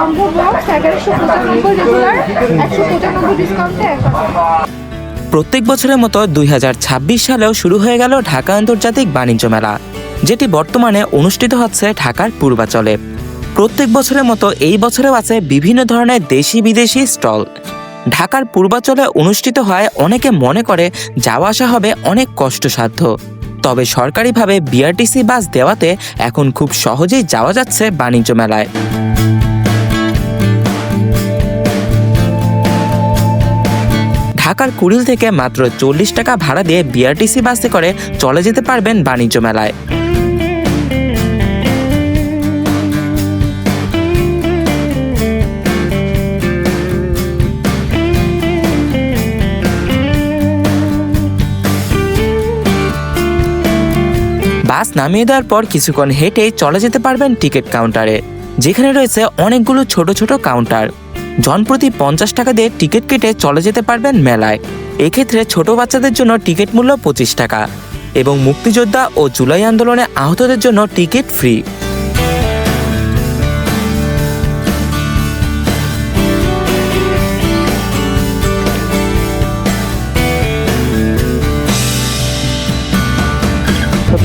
Combo box 1195 regular 195 ডিসকাউন্টে 1000। প্রত্যেক বছরের মতো 2026 সালেও শুরু হয়ে গেল ঢাকা আন্তর্জাতিক বাণিজ্য মেলা, যেটি বর্তমানে অনুষ্ঠিত হচ্ছে ঢাকার পূর্বাচলে। প্রত্যেক বছরের মতো এই বছরেও আছে বিভিন্ন ধরনের দেশি বিদেশি স্টল। ঢাকার পূর্বাচলে অনুষ্ঠিত হয় অনেকে মনে করে যাওয়া আসা হবে অনেক কষ্টসাধ্য, তবে সরকারিভাবে বিআরটিসি বাস দেওয়াতে এখন খুব সহজেই যাওয়া যাচ্ছে বাণিজ্য মেলায়। ঢাকার কুড়িল থেকে মাত্র 40 টাকা ভাড়া দিয়ে বিআরটিসি বাসে করে চলে যেতে পারবেন বাণিজ্য মেলায়। বাস নামিয়ে দেওয়ার পর কিছুক্ষণ হেঁটেই চলে যেতে পারবেন টিকিট কাউন্টারে, যেখানে রয়েছে অনেকগুলো ছোট ছোট কাউন্টার। জনপ্রতি 50 টাকা দিয়ে টিকিট কেটে চলে যেতে পারবেন মেলায়। এক্ষেত্রে ছোট বাচ্চাদের জন্য টিকিট মূল্য 25 টাকা এবং মুক্তিযোদ্ধা ও জুলাই আন্দোলনে আহতদের জন্য টিকিট ফ্রি।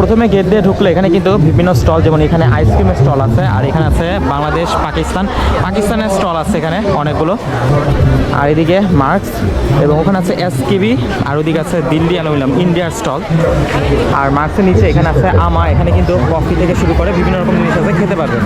প্রথমে গেট দিয়ে ঢুকলে এখানে কিন্তু বিভিন্ন স্টল, যেমন এখানে আইসক্রিমের স্টল আছে, আর এখানে আছে বাংলাদেশ পাকিস্তানের স্টল আছে এখানে অনেকগুলো, আর এদিকে মার্কস এবং ওখানে আছে এসকেবি, আর ওদিকে আছে দিল্লি অ্যালুমিনিয়াম ইন্ডিয়ার স্টল। আর মার্কসের নিচে এখানে আছে আমা, এখানে কিন্তু কফি থেকে শুরু করে বিভিন্ন রকম জিনিস আছে, খেতে পারবেন।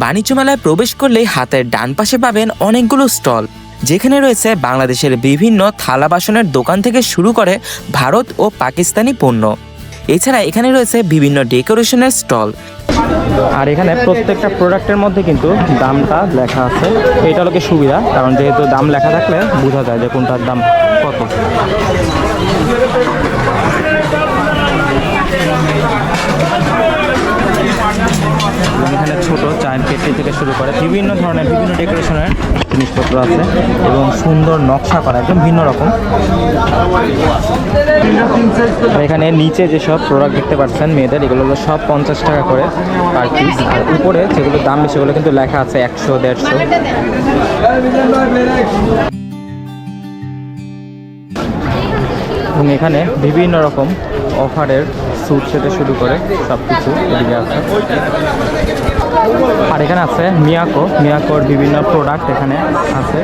বাণিজ্য মেলায় প্রবেশ করলেই হাতের ডান পাশে পাবেন অনেকগুলো স্টল, যেখানে রয়েছে বাংলাদেশের বিভিন্ন থালা বাসনের দোকান থেকে শুরু করে ভারত ও পাকিস্তানি পণ্য। এছাড়া এখানে রয়েছে বিভিন্ন ডেকোরেশনের স্টল। আর এখানে প্রত্যেকটা প্রোডাক্টের মধ্যে কিন্তু দামটা লেখা আছে। এটা হলো কি সুবিধা, কারণ যেহেতু দাম লেখা থাকলে বোঝা যায় যে কোনটার দাম কত। এখানে ছোট চায়ের কেটলি থেকে শুরু করে বিভিন্ন ধরনের বিভিন্ন ডেকোরেশনের জিনিসপত্র আছে এবং সুন্দর নকশা করা, একদম ভিন্ন রকম। এখানে নিচে যেসব প্রোডাক্ট দেখতে পাচ্ছেন মেয়েদের, এগুলো হলো সব 50 টাকা করে পার পিস, আর উপরে যেগুলো দাম বেশি সেগুলো কিন্তু লেখা আছে 100-150। এবং এখানে বিভিন্ন রকম অফারের স্যুট থেকে শুরু করে সব কিছু এদিকে আছে। আর এখানে আছে মিয়াকোর বিভিন্ন প্রোডাক্ট এখানে আছে।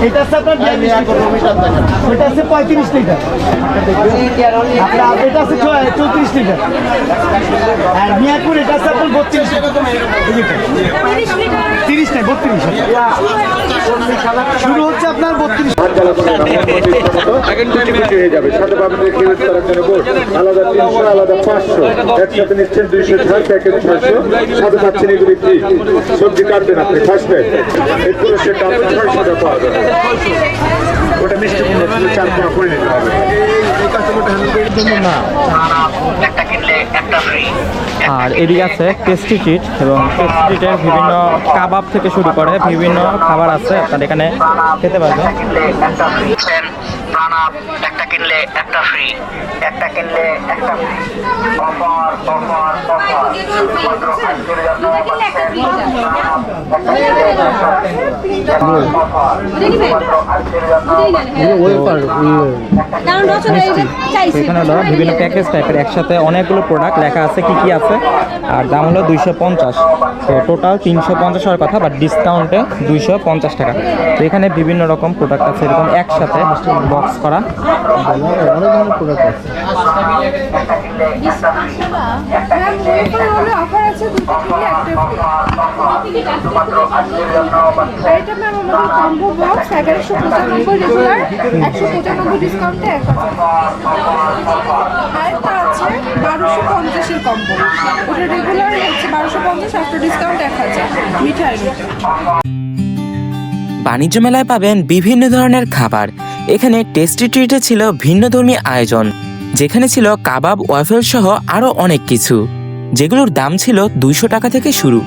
এটা আছে আপনার এটা আছে 35 লিটার, আপনার এটা আছে 34 লিটার, আর মিয়াকুর এটা আছে আপনার 32 লিটার, 30 না 32 শুরু হচ্ছে আপনার 32। হয়ে যাবে সাথে পাবেন আলাদা 300 আলাদা 500, একসাথে নিচ্ছেন 200 ছাড়, প্যাকেট 600, সাথে পাচ্ছেন এগুলি ফ্রি। সবজি কাটবেন আপনি খাসবেন, এগুলো সেটা আপনার 600 টাকা পাওয়া যাবে। ওটা মিষ্টি কুমড়ো 4 কোনা করে নিতে হবে। আর এদিকে আছে টেস্টি ট্রিট, এবং টেস্টি ট্রিটের বিভিন্ন কাবাব থেকে শুরু করে বিভিন্ন খাবার আছে, আপনার এখানে খেতে পারবেন। একটা কিনলে একটা ফ্রি, একটা কিনলে একটা ফ্রি, অফার অফার অফার। এখানে হলো বিভিন্ন প্যাকেজ টাইপের, একসাথে অনেকগুলো প্রোডাক্ট লেখা আছে কি কি আছে, আর দাম হলো 250। তো টোটাল 350 হওয়ার কথা, বাট ডিসকাউন্টে 250 টাকা। তো এখানে বিভিন্ন রকম প্রোডাক্ট আছে, এরকম একসাথে বক্স করা অনেক ধরনের প্রোডাক্ট আছে। অফার আছে 2 কিনলে একটা ফ্রি। এটা ম্যাম আমাদের কম্বো বক্স 1195 রেগুলার 195 ডিসকাউন্টে 1000। আরেকটা আছে 1250 এর কম্বো, ওটা রেগুলার হচ্ছে 1250, আফটার ডিসকাউন্ট 1000 মিঠাই। বাণিজ্য মেলায় পাবেন বিভিন্ন ধরনের খাবার। এখানে টেস্টি ট্রিটে ছিল ভিন্নধর্মী আয়োজন, যেখানে ছিল কাবাব, ওয়াফেল সহ আরো অনেক কিছু, যেগুলোর দাম ছিল 200 টাকা থেকে শুরু।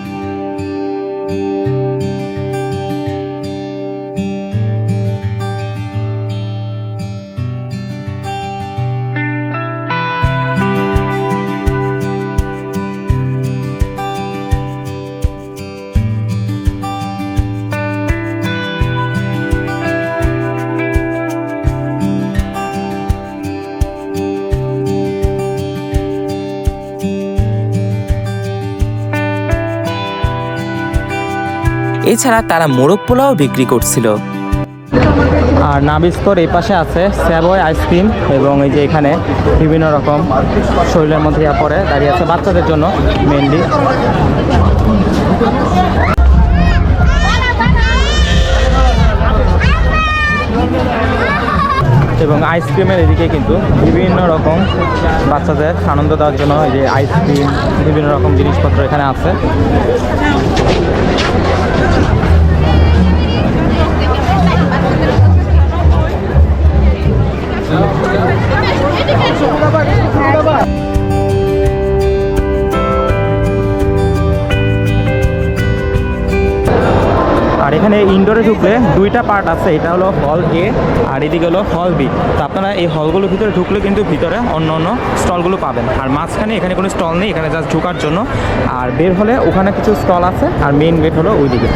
এছাড়া তারা মোরগ পোলাও বিক্রি করছিল। আর নাবিস্কোর এই পাশে আছে স্যাভয় আইসক্রিম, এবং এই যে এখানে বিভিন্ন রকম শরীরের মধ্যে পরে দাঁড়িয়ে আছে বাচ্চাদের জন্য মেনলি। এবং আইসক্রিমের এদিকে কিন্তু বিভিন্ন রকম বাচ্চাদের আনন্দ দেওয়ার জন্য এই যে আইসক্রিম, বিভিন্ন রকম জিনিসপত্র এখানে আছে। আর এখানে ইনডোরে ঢুকলে দুইটা পার্ট আছে, এটা হলো হল এ আর এদিকে হলো হল বি। তো আপনারা এই হলগুলোর ভিতরে ঢুকলে কিন্তু ভিতরে অন্য অন্য স্টলগুলো পাবেন, আর মাঝখানে এখানে কোনো স্টল নেই, এখানে জাস্ট ঢোকার জন্য। আর বের হলে ওখানে কিছু স্টল আছে, আর মেইন গেট হলো ওইদিকে।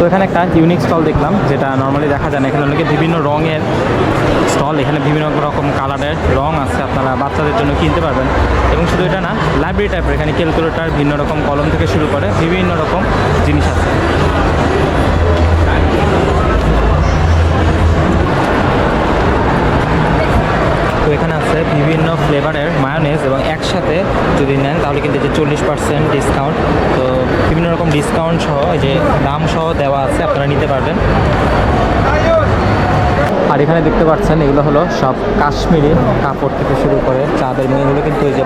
তো এখানে একটা ইউনিক স্টল দেখলাম, যেটা নর্মালি দেখা যায় না। এখানে অনেকে বিভিন্ন রঙের স্টল, এখানে বিভিন্ন রকম কালারের রং আছে, আপনারা বাচ্চাদের জন্য কিনতে পারবেন। এবং শুধু এটা না, লাইব্রেরি টাইপের, এখানে ক্যালকুলেটর, ভিন্ন রকম কলম থেকে শুরু করে বিভিন্ন রকম জিনিস আছে। তো এখানে আছে বিভিন্ন ফ্লেভারের মায়োনেজ, এবং একসাথে যদি নেন তাহলে কিন্তু যে 40% ডিসকাউন্ট। তো বিভিন্ন রকম ডিসকাউন্ট সহ এই যে দাম সহ দেওয়া আছে, আপনারা নিতে পারবেন। আর এখানে দেখতে পাচ্ছেন এগুলো হলো সব কাশ্মীরি কাপড় থেকে শুরু করে চাদর, এগুলো কিন্তু এই যে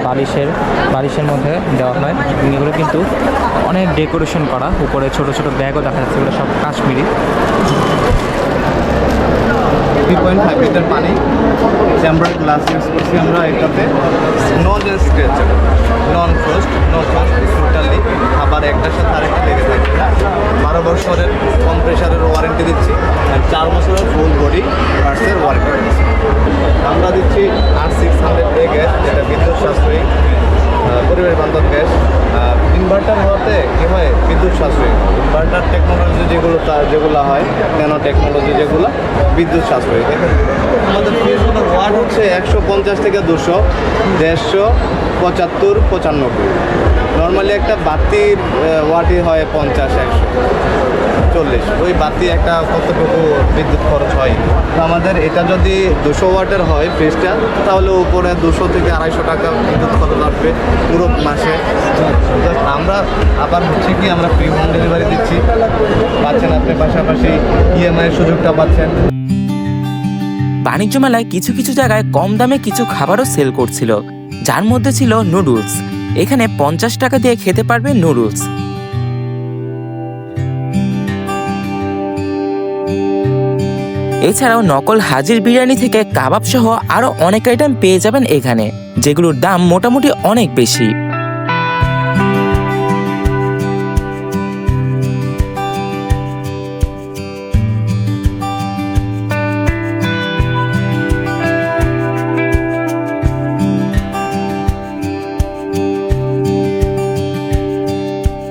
বালিশের মধ্যে দেওয়া হয়। এগুলো কিন্তু অনেক ডেকোরেশন করা, উপরে ছোট ছোট ব্যাগও দেখা যাচ্ছে, এগুলো সব কাশ্মীরি। 3.5 লিটার পানি, চেম্বার গ্লাস ইউজ করছি আমরা এটাতে। নন স্ক্র্যাচ, নন ফ্রস্ট, টোটালি। আবার একটার সাথে আরেকটা লেগে থাকে। 12 বছরের কম প্রেশারের ওয়ারেন্টি দিচ্ছি, আর 4 বছরের ফুল বডি পার্টসের ওয়ারেন্টি দিচ্ছি। আমরা দিচ্ছি R600A গ্যাস, যেটা বিদ্যুৎ সাশ্রয়ী, পরিবেশ বান্ধব গ্যাস। ইনভার্টার হওয়াতে কী হয়, বিদ্যুৎ সাশ্রয়ী। ইনভার্টার টেকনোলজি যেগুলো হয়, ন্যানো টেকনোলজি যেগুলো, বিদ্যুৎ সাশ্রয়ী। দেখেন আমাদের ফ্রিজগুলোর ওয়াট হচ্ছে 150 থেকে 200, 150, 75, 95। নর্মালি একটা বাতির ওয়াটই হয় 50, 100, 40। ওই বাতি একটা কতটুকু বিদ্যুৎ খরচ হয়। তো আমাদের এটা যদি 200 ওয়াটের হয় ফ্রিজটা, তাহলে উপরে 200 থেকে 250 টাকা বিদ্যুৎ খরচ আসবে পুরো মাসে। আমরা আবার হচ্ছে কি, আমরা ফ্রি হোম ডেলিভারি দিচ্ছি, পাচ্ছেন আপনি, পাশাপাশি EMI এর সুযোগটা পাচ্ছেন। বাণিজ্য মেলায় কিছু কিছু জায়গায় কম দামে কিছু খাবারও সেল করছিল, যার মধ্যে ছিল নুডলস। এখানে 50 টাকা দিয়ে খেতে পারবে নুডলস। এছাড়াও নকল হাজির বিরিয়ানি থেকে কাবাব সহ আরো অনেক আইটেম পেয়ে যাবেন এখানে, যেগুলোর দাম মোটামুটি অনেক বেশি।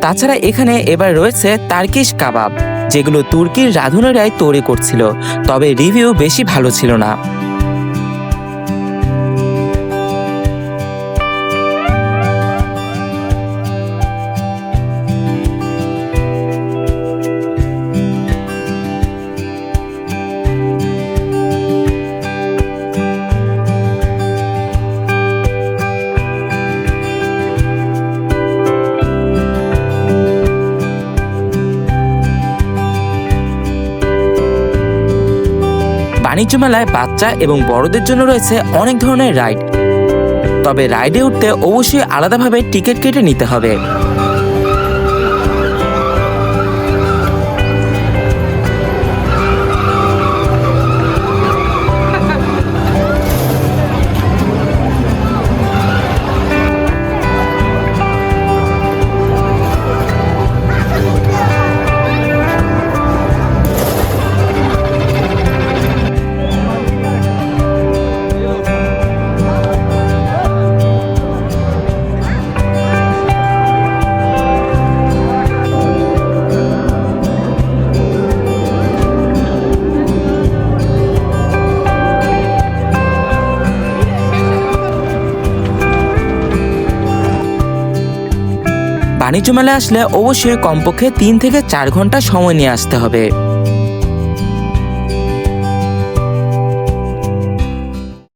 তাছাড়া এখানে এবার রয়েছে টার্কিশ কাবাব, যেগুলো তুর্কির রাঁধুনেরাই তৈরি করছিল, তবে রিভিউ বেশি ভালো ছিল না। বাণিজ্য মেলায় বাচ্চা এবং বড়দের জন্য রয়েছে অনেক ধরনের রাইড, তবে রাইডে উঠতে অবশ্যই আলাদাভাবে টিকিট কেটে নিতে হবে। বাণিজ্য মেলায় আসলে অবশ্যই কমপক্ষে 3 থেকে 4 ঘন্টা সময় নিয়ে আসতে হবে।